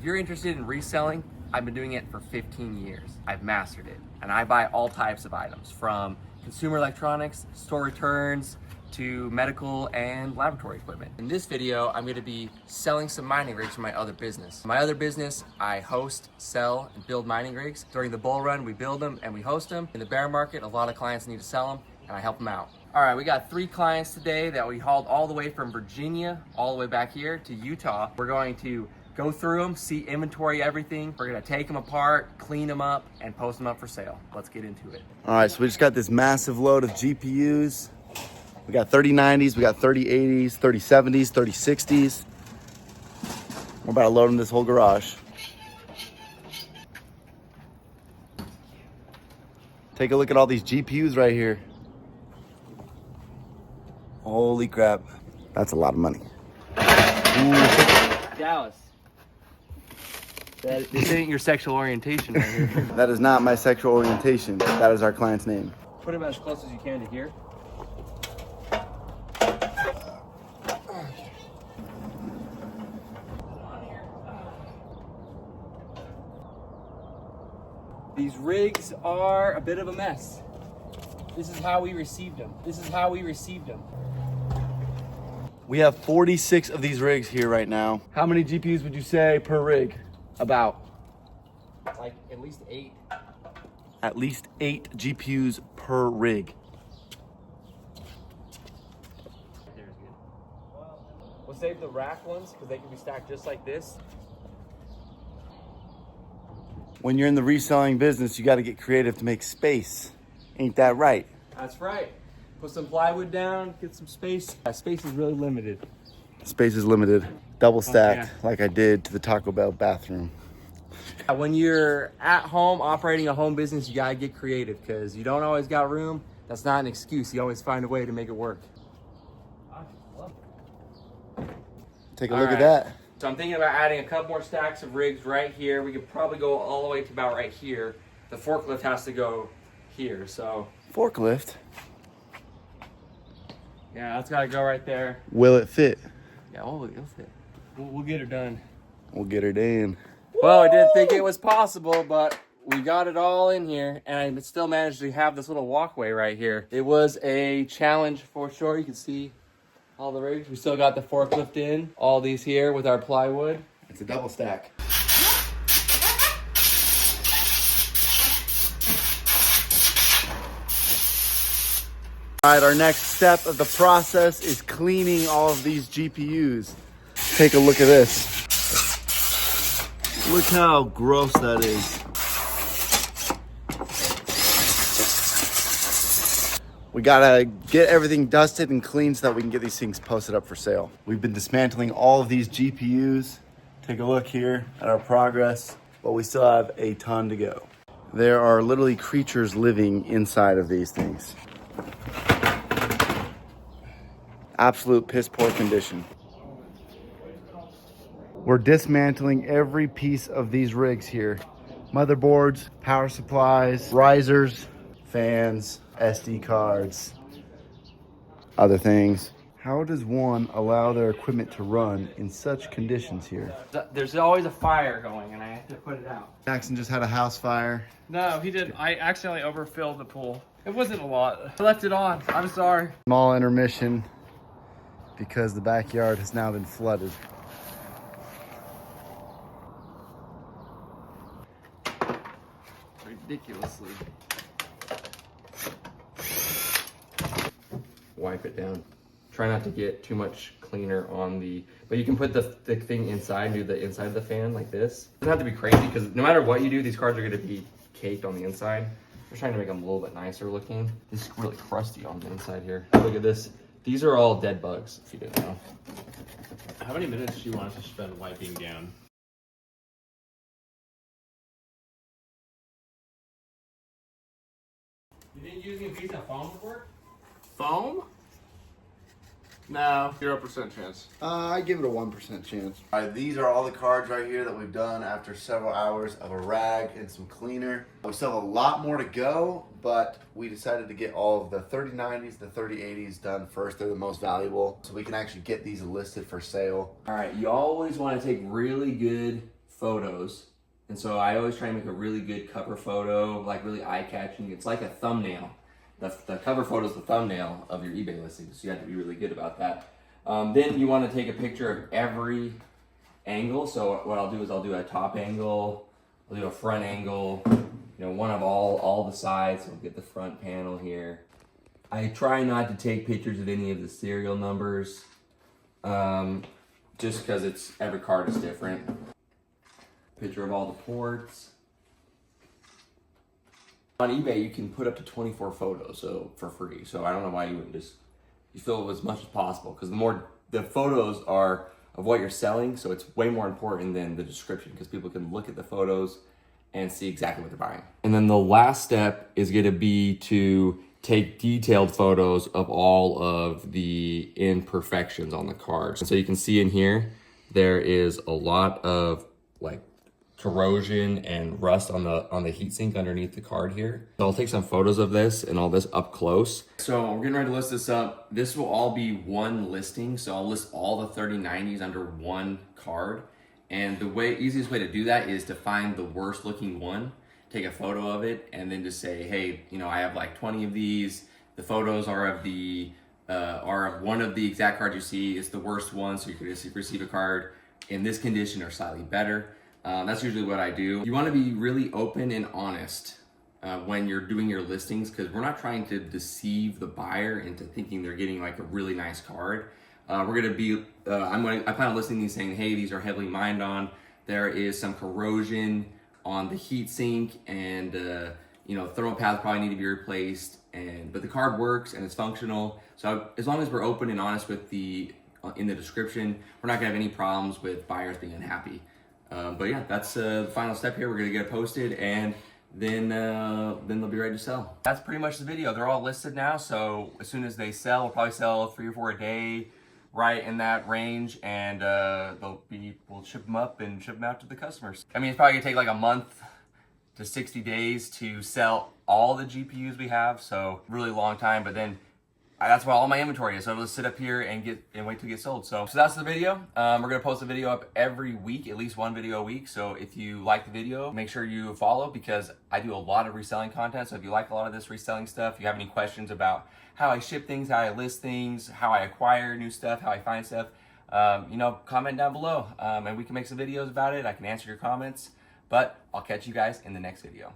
If you're interested in reselling, I've been doing it for 15 years. I've mastered it, and I buy all types of items from consumer electronics, store returns, to medical and laboratory equipment. In this video, I'm going to be selling some mining rigs from my other business. My other business, I host, sell, and build mining rigs. During the bull run, we build them and we host them. In the bear market, a lot of clients need to sell them, and I help them out. All right, we got 3 clients today that we hauled all the way from Virginia, all the way back here to Utah. We're going to go through them, see inventory everything. We're gonna take them apart, clean them up, and post them up for sale. Let's get into it. All right, so we just got this massive load of GPUs. We got 3090s, we got 3080s, 3070s, 3060s. We're about to load in this whole garage. Take a look at all these GPUs right here. Holy crap. That's a lot of money. Ooh. Dallas. This ain't your sexual orientation right here. That is not my sexual orientation. That is our client's name. Put him as close as you can to here. These rigs are a bit of a mess. This is how we received them. We have 46 of these rigs here right now. How many GPUs would you say per rig? About? Like at least 8. At least 8 GPUs per rig. There's good. We'll save the rack ones because they can be stacked just like this. When you're in the reselling business, you got to get creative to make space. Ain't that right? That's right. Put some plywood down, get some space. Space is really limited. Space is limited. Double stacked, like I did to the Taco Bell bathroom. When you're at home operating a home business, you gotta get creative because you don't always got room. That's not an excuse. You always find a way to make it work. Take a look at that. So I'm thinking about adding a couple more stacks of rigs right here. We could probably go all the way to about right here. The forklift has to go here, so. Forklift? Yeah, that's gotta go right there. Will it fit? Yeah, it'll fit. We'll get her done. We'll get her done. Well, I didn't think it was possible, but we got it all in here, and I still managed to have this little walkway right here. It was a challenge for sure. You can see all the rigs. We still got the forklift in. All these here with our plywood. It's a double stack. All right, our next step of the process is cleaning all of these GPUs. Take a look at this. Look how gross that is. We gotta get everything dusted and clean so that we can get these things posted up for sale. We've been dismantling all of these GPUs. Take a look here at our progress, but we still have a ton to go. There are literally creatures living inside of these things. Absolute piss poor condition. We're dismantling every piece of these rigs here. Motherboards, power supplies, risers, fans, SD cards, other things. How does one allow their equipment to run in such conditions here? There's always a fire going, and I have to put it out. Jackson just had a house fire. No, he didn't. I accidentally overfilled the pool. It wasn't a lot. I left it on. I'm sorry. Small intermission because the backyard has now been flooded. Ridiculously. Wipe it down. Try not to get too much cleaner on the, but you can put the thing inside, do the inside of the fan like this. It doesn't have to be crazy because no matter what you do, these cards are going to be caked on the inside. We're trying to make them a little bit nicer looking. This is really crusty on the inside here. Look at this. These are all dead bugs, if you didn't know. How many minutes do you want us to spend wiping down? You didn't use any piece of foam before? Foam? No, 0% chance. I give it a 1% chance. All right, these are all the cards right here that we've done after several hours of a rag and some cleaner. We still have a lot more to go, but we decided to get all of the 3090s, the 3080s done first. They're the most valuable, so we can actually get these listed for sale. All right, you always want to take really good photos. And so I always try to make a really good cover photo, like really eye-catching. It's like a thumbnail. The cover photo is the thumbnail of your eBay listing, so you have to be really good about that. Then you want to take a picture of every angle. So what I'll do is I'll do a top angle, I'll do a front angle, you know, one of all the sides. So we'll get the front panel here. I try not to take pictures of any of the serial numbers, just because every card is different. Picture of all the ports. On eBay, you can put up to 24 photos for free. So I don't know why you wouldn't just fill it as much as possible, because the photos are of what you're selling, so it's way more important than the description, because people can look at the photos and see exactly what they're buying. And then the last step is going to be to take detailed photos of all of the imperfections on the cards. And so you can see in here, there is a lot of like corrosion and rust on the heatsink underneath the card here. So I'll take some photos of this and all this up close. So we're getting ready to list this up. This will all be one listing. So I'll list all the 3090s under one card. And the easiest way to do that is to find the worst looking one, take a photo of it, and then just say, hey, you know, I have like 20 of these. The photos are of one of the exact cards you see. It's the worst one, so you can just receive a card in this condition or slightly better. That's usually what I do. You want to be really open and honest when you're doing your listings, because we're not trying to deceive the buyer into thinking they're getting like a really nice card. We're going to be, I plan on listing these saying, hey, these are heavily mined on. There is some corrosion on the heatsink, and you know, thermal pads probably need to be replaced. But the card works and it's functional. So as long as we're open and honest with in the description, we're not going to have any problems with buyers being unhappy. But yeah, that's the final step here. We're gonna get it posted, and then they'll be ready to sell. That's pretty much the video. They're all listed now, so as soon as they sell, we'll probably sell 3 or 4 a day, right in that range, and we'll ship them up and ship them out to the customers. I mean, it's probably gonna take like a month to 60 days to sell all the GPUs we have, so really long time. But then that's why all my inventory is. So I'll just sit up here and wait to get sold. So that's the video. We're gonna post a video up every week, at least one video a week. So if you like the video, make sure you follow, because I do a lot of reselling content. So if you like a lot of this reselling stuff, you have any questions about how I ship things, how I list things, how I acquire new stuff, how I find stuff, you know, comment down below, and we can make some videos about it. I can answer your comments, but I'll catch you guys in the next video.